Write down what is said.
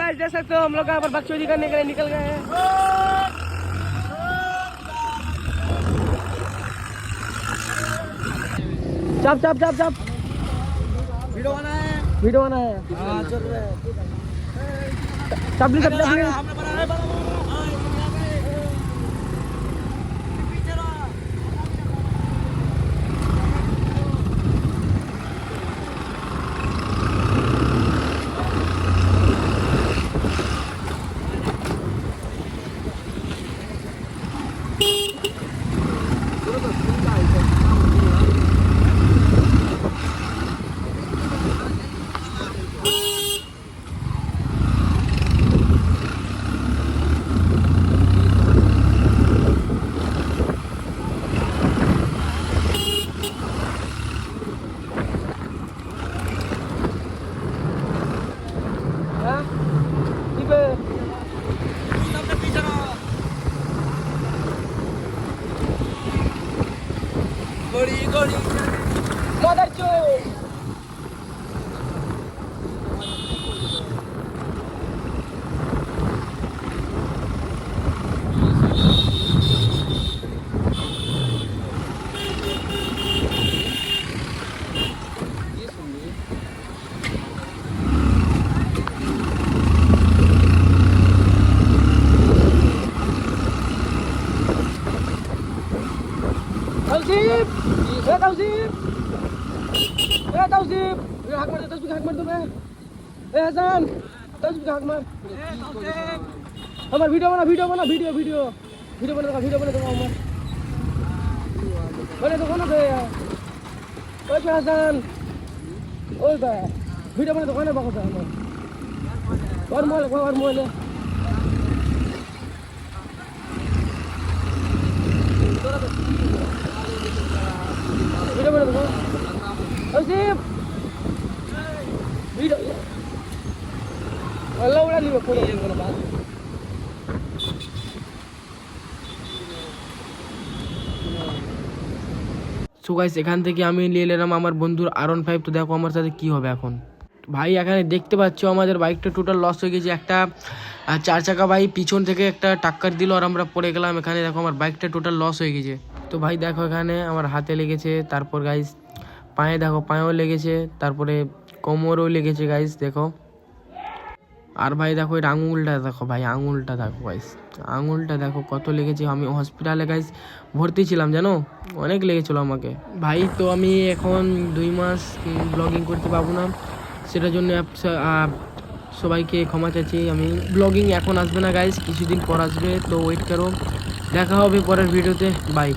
Guys देख सकते हो हम लोग यहाँ पर बकचोदी करने के लिए निकल गए हैं। चप चप चप चप वीडियो बना है हाँ चल रहा है chapli chapli Mother Joe! Tausib! Ya Tausib! Ya Tausib! Hak mar Tausib hak mar दो मैं हसन Tausib hak mar हमार वीडियो बना वीडियो बना वीडियो वीडियो वीडियो बना हमार बने तो खाना दे ओए हसन ओए बा वीडियो बना तो खाना बाको दे हमार और मोले वीडियो बना दो Tausib वीडियो अल्लाह उड़ा दी फोटो करने बाद সো গাইস এখান থেকে আমি নিয়ে নিলাম আমার বন্ধুর R15 তো দেখো আমার সাথে কি হবে এখন ভাই এখানে দেখতে পাচ্ছো আমাদের বাইকটা টোটাল লস হয়ে গেছে একটা 4 চাকা ভাই পিছন থেকে একটা টাক্কার দিল আর আমরা পড়ে গেলাম এখানে দেখো আমার বাইকটা টোটাল লস হয়ে গেছে তো ভাই দেখো এখানে আমার হাতে লেগেছে তারপর গাইস পায়ে দেখো পায়েও লেগেছে তারপরে কোমরেও লেগেছে গাইস দেখো আর ভাই দেখো এটা আঙুলটা দেখো ভাই আঙুলটা দেখো গাইস আঙুলটা দেখো কত লেগেছে আমি হসপিটালে গাইস ভর্তি ছিলাম জানো অনেক লেগেছিল আমাকে ভাই তো আমি এখন 2 মাস ব্লগিং করতে পারবো না সেটার জন্য সবাইকে ক্ষমা চাইছি আমি ব্লগিং এখন আসবে না গাইস কিছুদিন পর আসবে তো ওয়েট করো দেখা হবে পরের ভিডিওতে বাই